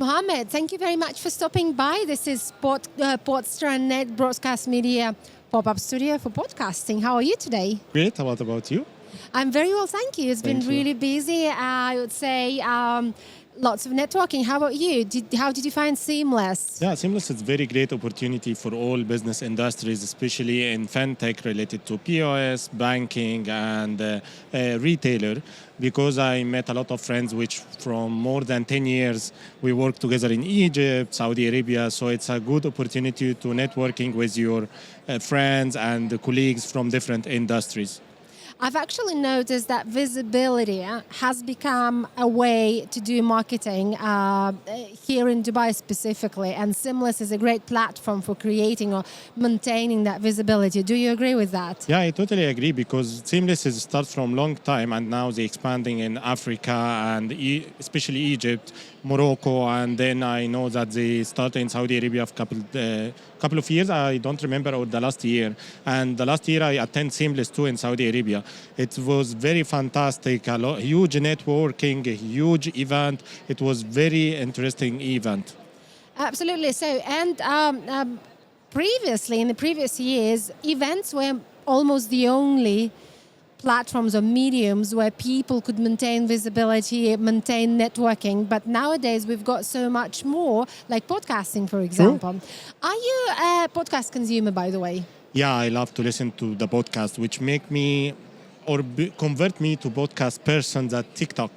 Mohammed, thank you very much for stopping by. This is Portstar and Net Broadcast Media pop-up studio for podcasting. How are you today? Great. What about you? I'm very well, thank you. It's been really busy. I would say lots of networking. How about you? How did you find Seamless? Yeah, Seamless is a very great opportunity for all business industries, especially in fintech related to POS, banking, and retailer. Because I met a lot of friends which from more than 10 years, we work together in Egypt, Saudi Arabia. So it's a good opportunity to networking with your friends and colleagues from different industries. I've actually noticed that visibility has become a way to do marketing here in Dubai specifically, and Seamless is a great platform for creating or maintaining that visibility. Do you agree with that? Yeah, I totally agree because Seamless is start from long time and now they're expanding in Africa and especially Egypt, Morocco, and then I know that they started in Saudi Arabia a couple of years. I don't remember, or the last year. And the last year I attended Seamless too in Saudi Arabia. It was very fantastic, huge networking, a huge event. It was very interesting event. Absolutely. So, and previously, in the previous years, events were almost the only platforms or mediums where people could maintain visibility, maintain networking. But nowadays, we've got so much more, like podcasting, for example. True. Are you a podcast consumer, by the way? Yeah, I love to listen to the podcast, which make me or convert me to podcast person that TikTok.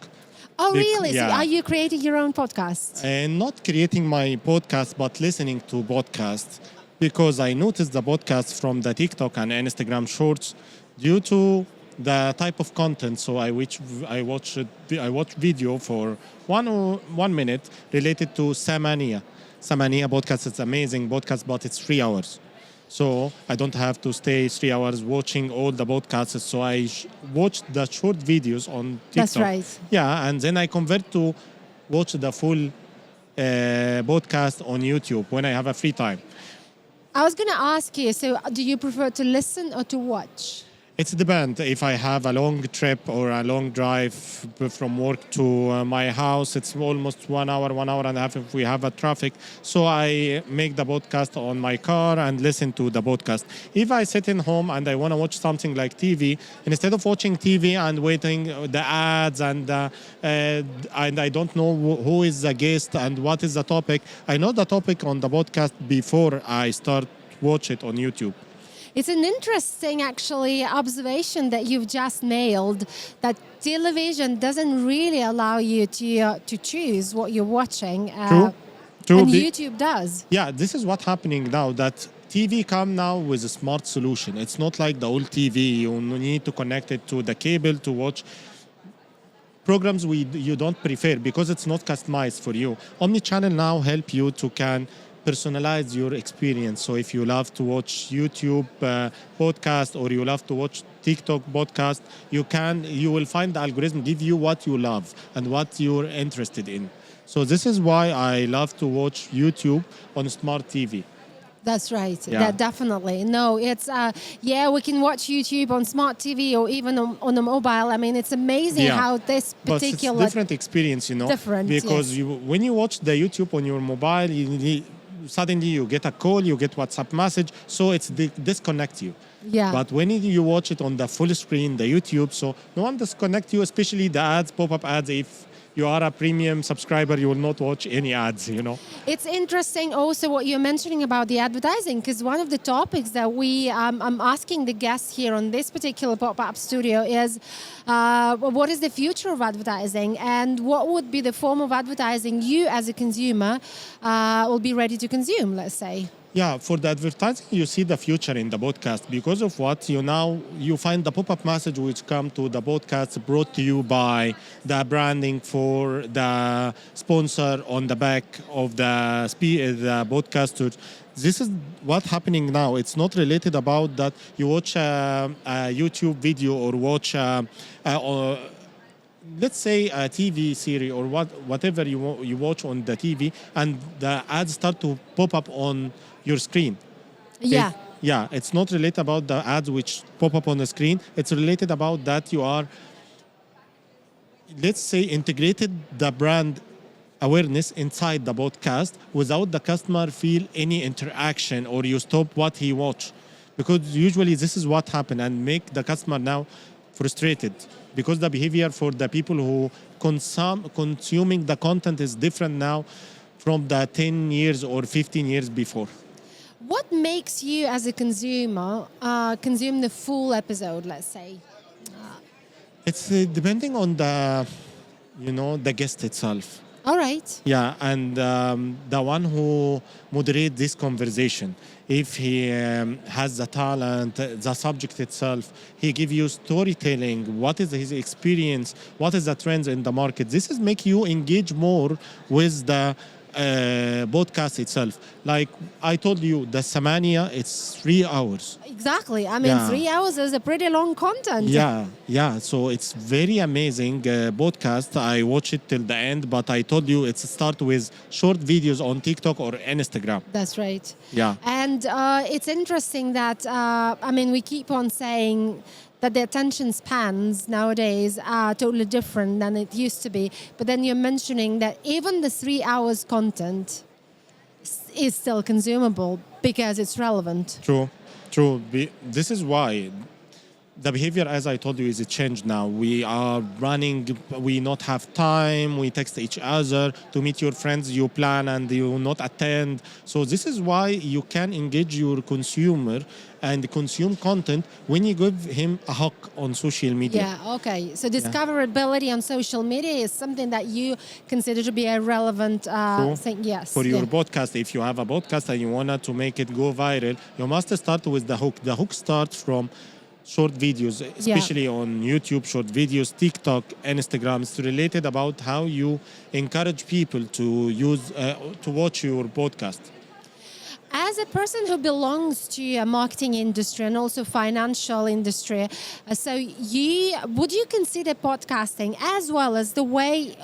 Oh, really? Yeah. So are you creating your own podcast? And not creating my podcast, but listening to podcasts because I noticed the podcast from the TikTok and Instagram shorts due to the type of content. So I watch video for 1 minute related to Samania. Samania podcast is amazing podcast, but it's 3 hours. So I don't have to stay 3 hours watching all the podcasts. So I watch the short videos on TikTok. That's right. Yeah, and then I convert to watch the full podcast on YouTube when I have a free time. I was going to ask you, so do you prefer to listen or to watch? It depends. If I have a long trip or a long drive from work to my house, it's almost 1 hour and a half if we have a traffic. So I make the podcast on my car and listen to the podcast. If I sit in home and I want to watch something like TV, instead of watching TV and waiting the ads and I don't know who is the guest and what is the topic, I know the topic on the podcast before I start watch it on YouTube. It's an interesting, actually, observation that you've just nailed, that television doesn't really allow you to choose what you're watching. True. And YouTube does. Yeah, this is what's happening now, that TV come now with a smart solution. It's not like the old TV. You need to connect it to the cable to watch programs you don't prefer because it's not customized for you. Omnichannel now help you to can personalize your experience. So if you love to watch YouTube podcast or you love to watch TikTok podcast, you will find the algorithm give you what you love and what you're interested in. So this is why I love to watch YouTube on smart TV. That's right. Yeah. Definitely. No, it's we can watch YouTube on smart TV or even on a mobile. I mean, it's amazing how this particular but it's different experience, Different, because yes. when you watch the YouTube on your mobile, suddenly you get a call, you get WhatsApp message, so it's disconnect you. Yeah. But when you watch it on the full screen, the YouTube, so no one disconnect you, especially the ads, pop-up ads. If you are a premium subscriber, you will not watch any ads, It's interesting also what you're mentioning about the advertising, because one of the topics that I'm asking the guests here on this particular pop-up studio is what is the future of advertising and what would be the form of advertising you as a consumer will be ready to consume, let's say. Yeah, for the advertising, you see the future in the podcast because of what you find the pop-up message which come to the podcast brought to you by the branding for the sponsor on the back of the podcaster. This is what's happening now. It's not related about that you watch a YouTube video or watch let's say a TV series or whatever you watch on the TV and the ads start to pop up on your screen. Yeah. It's not related about the ads which pop up on the screen. It's related about that you are, let's say, integrated the brand awareness inside the podcast without the customer feel any interaction or you stop what he watch, because usually this is what happen and make the customer now frustrated, because the behavior for the people who consuming the content is different now from the 10 years or 15 years before. What makes you, as a consumer, consume the full episode, let's say? It's depending on the guest itself. All right. Yeah, and the one who moderate this conversation, if he has the talent, the subject itself, he give you storytelling, what is his experience, what is the trends in the market. This is make you engage more with the podcast itself. Like I told you, the Samania, it's 3 hours. Exactly. I mean, Yeah. 3 hours is a pretty long content. Yeah. So it's very amazing podcast. I watch it till the end, but I told you it's start with short videos on TikTok or Instagram. That's right. Yeah. And it's interesting that, we keep on saying that the attention spans nowadays are totally different than it used to be. But then you're mentioning that even the 3 hours content is still consumable because it's relevant. True. This is why the behavior, as I told you, is changed now. We are running, we not have time, we text each other to meet your friends, you plan and you not attend. So this is why you can engage your consumer and consume content when you give him a hook on social media. Yeah, okay. So discoverability on social media is something that you consider to be a relevant thing. Yes. For your podcast, if you have a podcast and you want to make it go viral, you must start with the hook. The hook starts from short videos, especially on YouTube, short videos, TikTok, Instagram. It's related about how you encourage people to use to watch your podcast. As a person who belongs to a marketing industry and also financial industry, would you consider podcasting as well as the way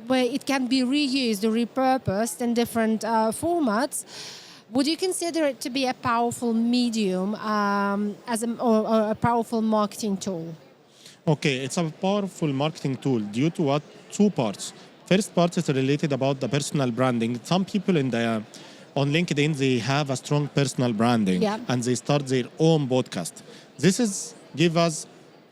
where it can be reused or repurposed in different formats? Would you consider it to be a powerful medium or a powerful marketing tool? Okay, it's a powerful marketing tool due to what? 2 parts. First part is related about the personal branding. Some people on LinkedIn, they have a strong personal branding and they start their own podcast. This is give us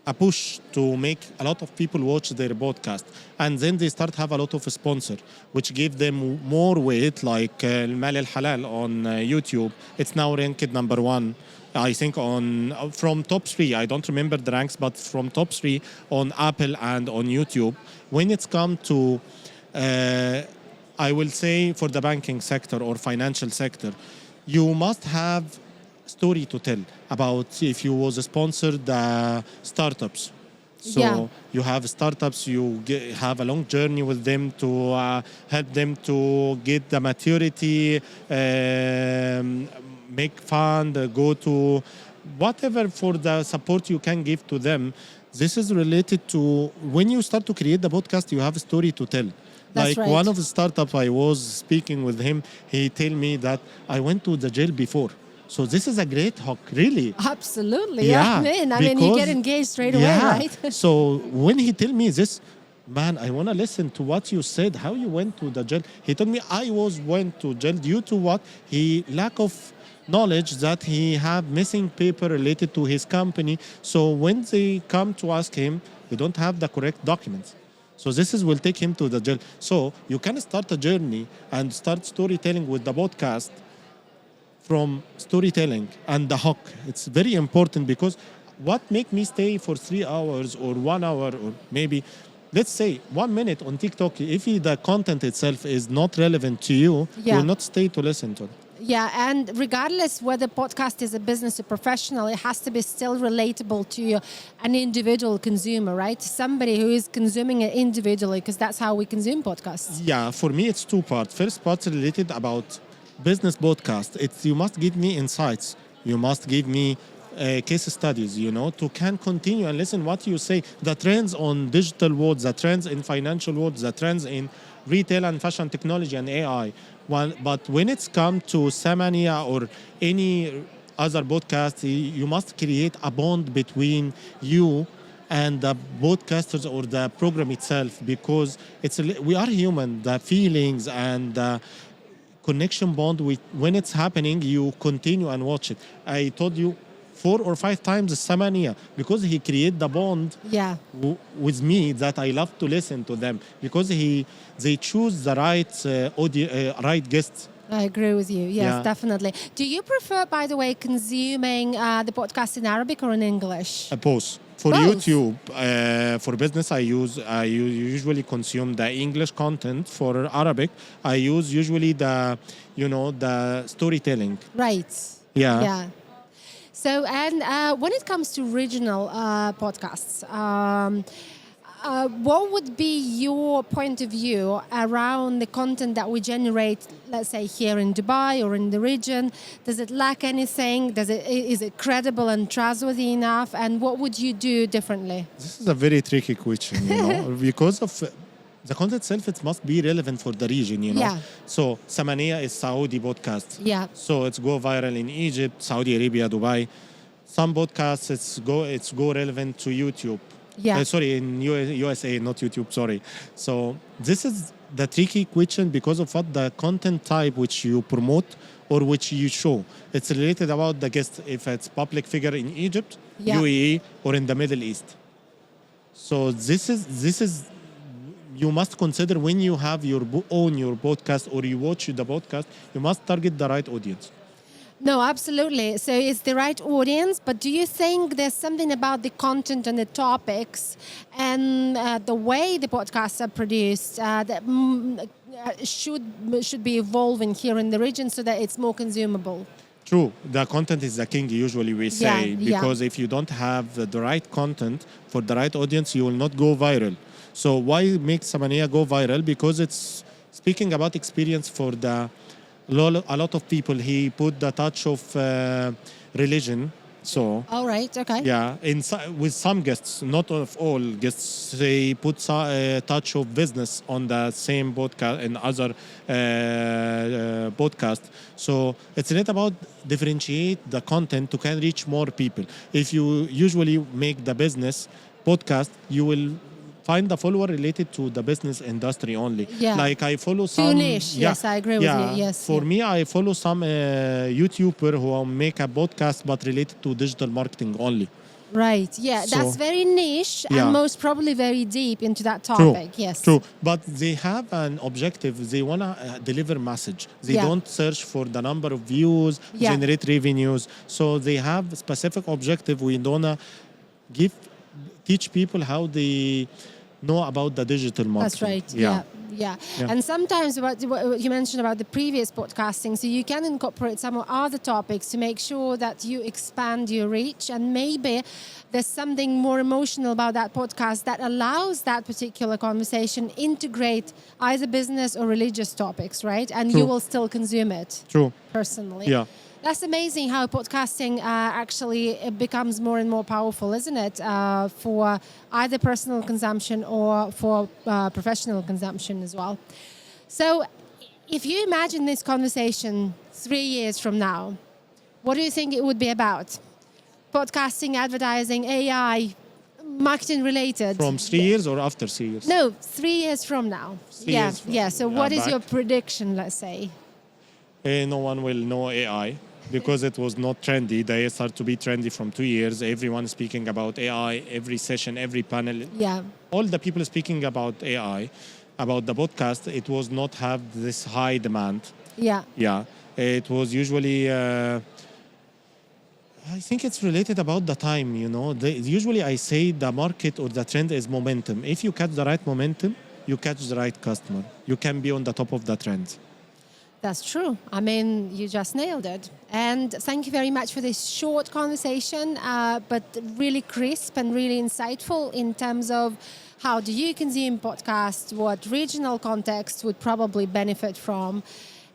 a push to make a lot of people watch their podcast, and then they start have a lot of sponsor, which give them more weight, like Al-Mal Al-Halal on YouTube. It's now ranked number 1, I think, from top 3. I don't remember the ranks, but from top 3 on Apple and on YouTube. When it's come to I will say for the banking sector or financial sector, you must have story to tell about if you was sponsored the startups. So you have startups, you have a long journey with them to help them to get the maturity, make fund, go to whatever for the support you can give to them. This is related to when you start to create the podcast, you have a story to tell. That's right. One of the startups I was speaking with him, he told me that I went to the jail before. So this is a great hook, really. Absolutely. Yeah. You get engaged straight away, right? So when he told me this, man, I want to listen to what you said, how you went to the jail. He told me went to jail due to what? He lack of knowledge that he have missing paper related to his company. So when they come to ask him, we don't have the correct documents. So will take him to the jail. So you can start a journey and start storytelling with the podcast from storytelling and the hook. It's very important because what make me stay for 3 hours or 1 hour or maybe, let's say 1 minute on TikTok, if the content itself is not relevant to you, you will not stay to listen to it. Yeah, and regardless whether podcast is a business or professional, it has to be still relatable to an individual consumer, right? Somebody who is consuming it individually, because that's how we consume podcasts. Yeah, for me it's 2 parts. First part related about business podcast. You must give me insights. You must give me case studies, to can continue and listen what you say. The trends on digital world, the trends in financial world, the trends in retail and fashion technology and AI. But when it's come to Samania or any other podcast, you must create a bond between you and the broadcasters or the program itself, because we are human. The feelings and the connection bond with when it's happening, you continue and watch it. I told you 4 or 5 times Samania, because he create the bond Yeah. with me, that I love to listen to them, because they choose the right right guests. I agree with you. Yes, Yeah. definitely. Do you prefer, by the way, consuming the podcast in Arabic or in English? Both. For Both. YouTube, for business, I usually consume the English content. For Arabic, I use usually the storytelling. Right. Yeah. Yeah. So, and when it comes to regional podcasts, what would be your point of view around the content that we generate, let's say here in Dubai or in the region? Does it lack anything? Is it credible and trustworthy enough? And what would you do differently? This is a very tricky question, because of the content itself. It must be relevant for the region, Yeah. So Samania is Saudi podcast. Yeah. So it's go viral in Egypt, Saudi Arabia, Dubai. Some podcasts it's go relevant to YouTube. Yeah. Sorry, in USA, not YouTube. Sorry. So this is the tricky question, because of what the content type which you promote or which you show. It's related about the guest, if it's public figure in Egypt, Yeah. UAE, or in the Middle East. So this is you must consider when you have your your podcast or you watch the podcast. You must target the right audience. No, absolutely. So it's the right audience, but do you think there's something about the content and the topics and the way the podcasts are produced that should be evolving here in the region so that it's more consumable? True. The content is the king, usually we say, Yeah, because if you don't have the right content for the right audience, you will not go viral. So why make Samania go viral? Because it's speaking about experience for a lot of people. He put the touch of religion. So All right. Okay. yeah, with some guests, not of all guests, they put a touch of business on the same podcast and other podcast. So it's not about differentiate the content to can reach more people. If you usually make the business podcast, you will find the follower related to the business industry only. Yeah. Like I follow Too some. niche. Yes, I agree with you. Yes. For yeah. me, I follow some YouTuber who make a podcast but related to digital marketing only. Right. Yeah. So- That's very niche Yeah. and most probably very deep into that True. topic. Yes. True. But they have an objective. They want to deliver message. They Yeah. don't search for the number of views, Yeah. generate revenues. So they have specific objective. We don't teach people how they know about the digital marketing. That's right. Yeah. And sometimes what you mentioned about the previous podcasting, so you can incorporate some other topics to make sure that you expand your reach, and maybe there's something more emotional about that podcast that allows that particular conversation integrate either business or religious topics, right? And you True. will still consume it True. personally. Yeah. That's amazing how podcasting actually becomes more and more powerful, isn't it? For either personal consumption or for professional consumption as well. So if you imagine this conversation 3 years from now, what do you think it would be about? Podcasting, advertising, AI, marketing related? From 3 years or after 3 years? No, 3 years from now. 3 years from- Yeah. So what is back. your prediction, let's say? No one will know AI because it was not trendy. They started to be trendy from 2 years. Everyone speaking about AI, every session, every panel. Yeah. All the people speaking about AI, about the podcast, it was not have this high demand. Yeah. Yeah, it was usually. I think it's related about the time. Usually I say the market or the trend is momentum. If you catch the right momentum, you catch the right customer. You can be on the top of the trend. That's true. I mean, you just nailed it. And thank you very much for this short conversation, but really crisp and really insightful in terms of how do you consume podcasts, what regional context would probably benefit from.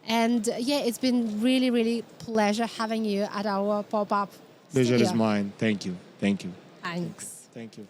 And yeah, it's been really, really pleasure having you at our pop-up Pleasure is studio. mine. Thank you. Thank you. Thanks. Thank you.